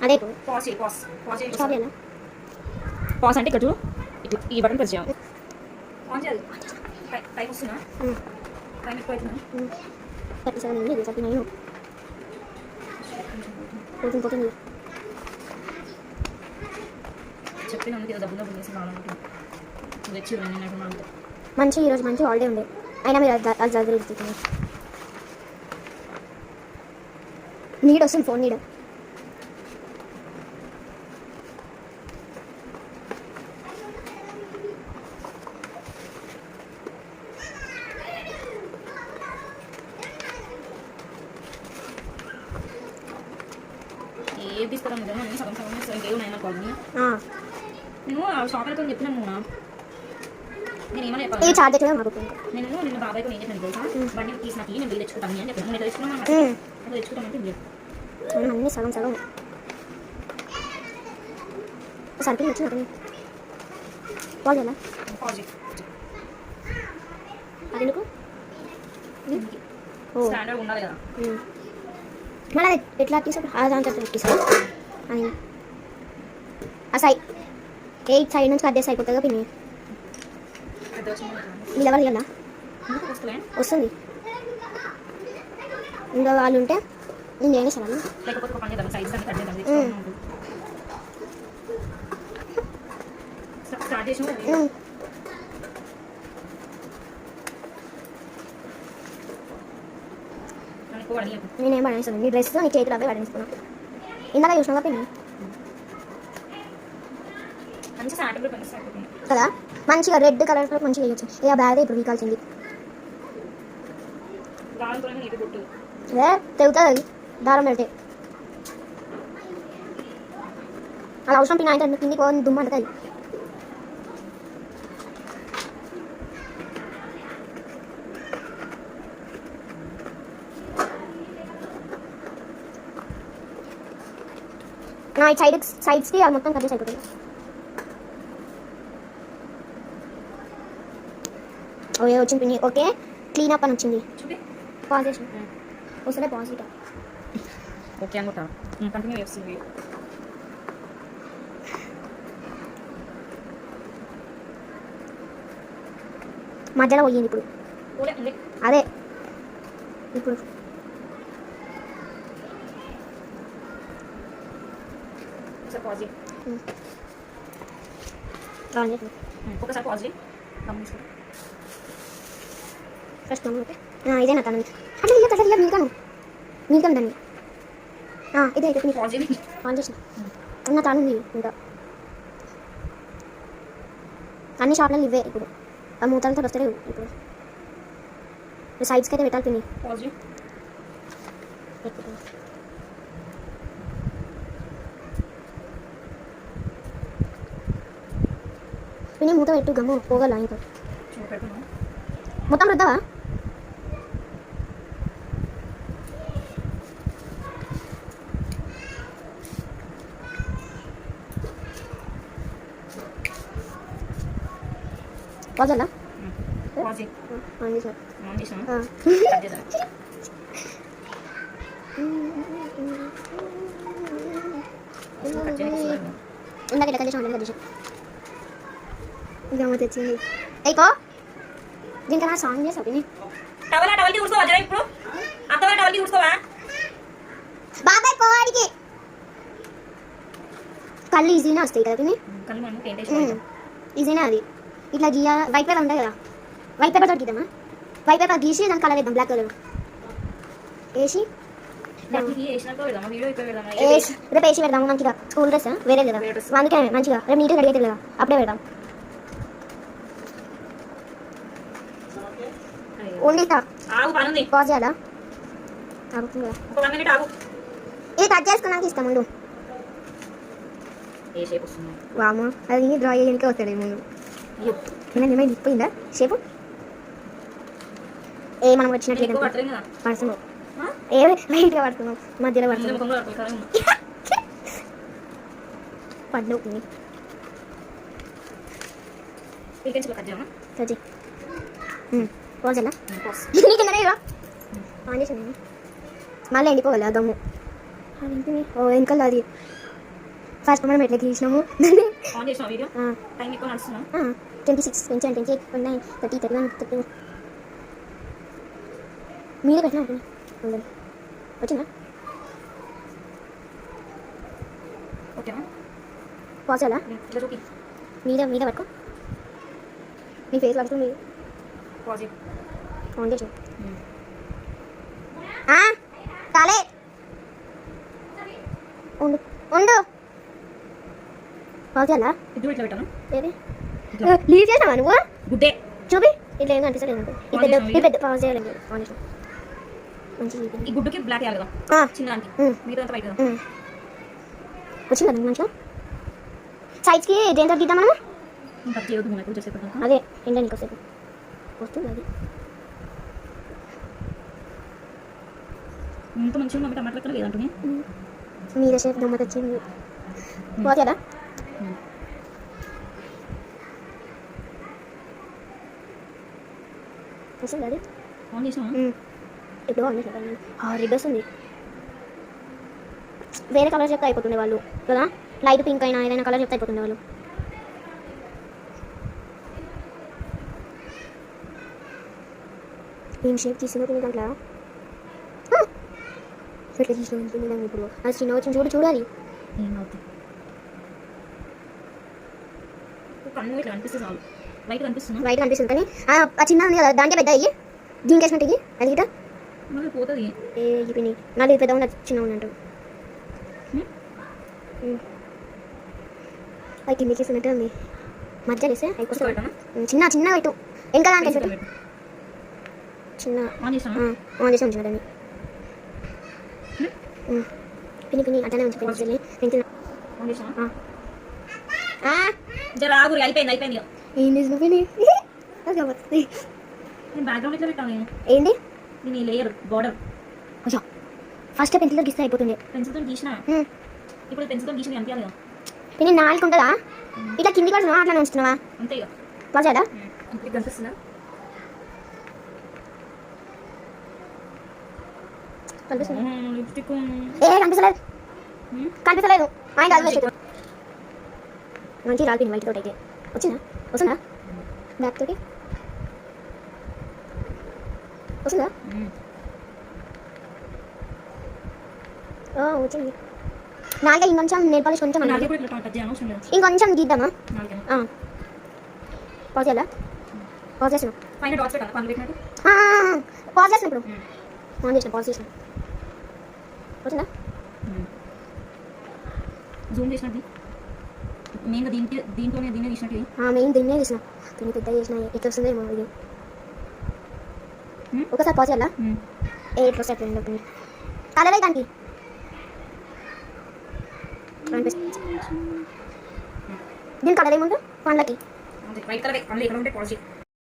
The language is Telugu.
అదే పాస్ అంటే ఇక్కడ చూడు ఇట్లా ఈ బటన్ ప్రెస్ చేయాలి. ఆన్ చేయాలి. టైం వస్తున్నా టైం ఎక్కువ అవుతున్నా 37 ఇది 39 పోతుంది చెప్పిన డబ్బులు చేసి రావాలనుకుంటున్నాను. మంచి ఈరోజు మంచి హాలిడే ఉండే అయినా మీరు అది చదివిస్తుంది నీడ్ వస్తుంది ఫోన్ నీడ ఏది తీసుకురాను కదా నేను సగం సగం ఇంకేం ఉన్నాయి నాకు నేను షాప్ అయితే చెప్పినాను నేను ఏమన్నా చెప్పాను నేను నిన్న బాబాయ్తో ఏం చెప్పాను తెలుసా బండి తీసినకి నేను వీళ్ళు తెచ్చుకుంటాను అని చెప్పాను నేను తెచ్చుకున్నాను తెచ్చుకుంటామంటే అన్నీ సగం సగం సరిపోయి వచ్చిన వాళ్ళు ఎలా అది ఎందుకు స్టాండర్డ్ ఉండాలి కదా మళ్ళీ ఎట్లా తీసుకో దాంతో తీసుకో అని ఆ సైడ్ 8 సైడ్ నుంచి అడ్జస్ట్ అయిపోతుందిగా పిన్ని నిలవాలి కదా వస్తుంది ఇంకా వాళ్ళు ఉంటే నేను చేస్తాను నేనేం పడేస్తాను నీ డ్రెస్ నీ చేతులు అవే పడేసుకున్నాను ఇందాక చూసినా పిన్ని కదా మంచిగా రెడ్ కలర్ మంచిగా వేయచ్చు ఇక బ్యాగ్ ఇప్పుడు వీకాల్సింది తెగుతుంది అది దారం పెడితే అది అవసరం పిన్న అయితే కిందికి పోని దుమ్ము అంటుంది సైడ్స్కి అది మొత్తం కట్ అయిపోతుంది ఓకే వచ్చింది పిన్ని ఓకే క్లీన్ అప్ అని వచ్చింది పాజ్ చేసి వస్తుందే పాజిటివ్ ఓకే అనుకుంటా కంటిన్యూ చేస్తుంది మధ్యలో పోయింది ఇప్పుడు అదే ఇప్పుడు ఒకసారి పాజిటివ్ ఫస్ట్ ఇదే నా తను అట్లా ఇయ్య మీకాను దాన్ని ఇదే ఆన్ చేసిన ఉన్న తాను ఇంకా అన్ని షాప్లలో ఇవే ఇప్పుడు ఆ మూతలతో వస్తలేవు ఇప్పుడు సైడ్స్కి అయితే పెట్టాలి పిన్ని పిన్ని మూత పెట్టు గమ్ము పోగల ఇంకా మొత్తం రుద్దావా వాజలా ఇందాక ఇట్లా కలిసి ఇంకా తెచ్చింది అయిపో దీనికి నా సాంగ్ చేసావు పిన్ని ఇప్పుడు అత్తవాడికి కూర్చోవా బాబాయ్ పోవాడికి కళ్ళు ఈజీనే వస్తాయి కదా పిన్ని ఈజీనే అది ఇట్లా గీయ వైట్ పేపర్ ఉంటాయి కదా వైట్ పేపర్ తోటి గీద్దామా వైట్ పేపర్ గీసి దాని కలర్ వేద్దాం బ్లాక్ కలర్ వేసి రేపు వేసి పెడదాము మంచిగా స్కూల్ డ్రెస్ వేరే కదా అందుకే మంచిగా రేపు నీట్గా రెడీ అవుతుంది కదా అప్పుడే పెడదాం ఓన్లీ పాజ్ చేయాలా ఇది కట్ చేసుకున్నాక ఇస్తాం ముందు వామో అది డ్రా చేయడానికి వస్తాడు ముందు ఏమైనా ఇప్పిందా షేపు ఏ మనం వచ్చినట్టు పడుతున్నాం ఏ లైట్గా పడుతున్నాం మధ్యలో పడుతున్నాం పడినవుతుంది పోజలా నీకు ఆన్ చేసాను మళ్ళీ ఎండిపోవాలి ఆ దమ్ము అదేంటి ఓ వెనకాల అది ఫస్ట్ మనం ఎట్లా గీసినాము దాన్ని ఆన్ చేసిన వీడియో టైం ఎక్కువ నడుస్తున్నా 26 27 28 29 30 31 32 మీరే పెట్టినా ఉంటుంది వచ్చిందా ఓకేనా పాజ్ అలా ఇట్లా చూపి మీద పట్టుకో నీ ఫేస్ పడుతుంది పాజిటివ్ ఆన్ చేసి కాలే ఉండు ఉండు పాజ్ అలా ఇది ఇట్లా పెట్టాను ఏది లీవ్ చేసావా నువ్వు గుడ్డే చూపి ఇట్లా ఏం కనిపిస్తలేదు నాకు ఈ పెద్ద పాజ్ చేయాలి ఆన్ చేసి మంచిగా ఈ గుడ్డుకి బ్లాక్ వేయాలి కదా చిన్న దానికి మీరు అంతా వైట్ కదా వచ్చిందా దాని మంచిగా సైడ్స్కి దేంతో గీద్దాం మనం ఇంకా చేయొద్దు మనం చేసే అదే ఎండ నీకు వస్తుంది వస్తుంది అది ఇంత మంచిగా మమ్మీ టమాటా లెక్కన లేదంటుంది మీద షేప్ దమ్మత వచ్చింది పోతాడా వస్తుంది అది ఆన్ చేసినా ఇప్పుడు ఆన్ చేసాను రెడ్ వస్తుంది వేరే కలర్ చెప్తే అయిపోతుండే వాళ్ళు కదా లైట్ పింక్ అయినా ఏదైనా కలర్ చెప్తే అయిపోతుండే వాళ్ళు ఏం షేప్ తీసినట్టు దాంట్లో ఎట్లా తీసిన ఇప్పుడు అది చిన్న వచ్చింది చూడాలి ఏమవుతుంది కన్ను ఇట్లా కనిపిస్తుంది చాలు వైట్ కనిపిస్తున్నా వైట్ కనిపిస్తుంది కానీ ఆ చిన్న ఉంది కదా దాంట్లో పెద్ద అయ్యి దీనికి వేసినట్టు ఇది అది గిట మళ్ళీ పోతుంది ఏ పిన్ని నాది పెద్ద ఉన్న చిన్న ఉన్నట్టు అది కిందికి వేసినట్టు ఉంది మధ్య వేస్తే అయిపోతుంది చిన్న వైట్ ఇంకా దానికి వేసినట్టు చిన్న ఆన్ చేసాను ఆన్ చేసి ఉంచు దాన్ని పిన్ని అట్లనే ఉంచు పెన్సిల్ని పెన్సిల్ ఆన్ చేసాను జర ఆగురి అయిపోయింది ఏం చేసిన పిన్ని నేను బ్యాక్గ్రౌండ్ ఇట్లా పెట్టాను నేను ఏంటి నేను ఈ లేయర్ బార్డర్ కొంచెం ఫస్ట్ పెన్సిల్తో గీస్తే అయిపోతుంది పెన్సిల్తో గీసిన ఇప్పుడు పెన్సిల్తో గీసిన కనిపించాలి కదా పిన్ని నాలుగు ఉంటుందా ఇట్లా కింది పడుతున్నావా అట్లా ఉంచుతున్నావా అంతే ఇక బాగా ఇప్పుడు కనిపిస్తుందా కనిపిస్తుంది లిప్స్టిక్ కనిపిస్తలేదు ఆయన కాదు మంచి రాలిపోయింది వైట్ తోటి అయితే వస్తుందా బ్యాక్ తోటి వస్తుందా వచ్చింది నాలుగే ఇంకొంచెం నెయిల్ పాలిష్ కొంచెం ఇంకొంచెం గీద్దామా పాజ్ చేయాలా పాజ్ చేసిన పాజ్ చేసిన ఇప్పుడు ఆన్ చేసిన పాజ్ చేసిన వచ్చిందా జూమ్ చేసినది మెయిన్గా దీంట్లోనే తీసినట్టు మెయిన్ దీన్నే చేసిన దీన్ని పెద్ద చేసిన ఎట్లా వస్తుందేమో ఇది ఒకసారి పాజ్ చేయాలా ఎట్లా వస్తే అట్లా ఉంటుంది కలర్ దానికి దీని కలర్ ఏముంటుంది పండ్లకి వైట్ కలర్ ఎక్కడ ఉంటే పాజిటివ్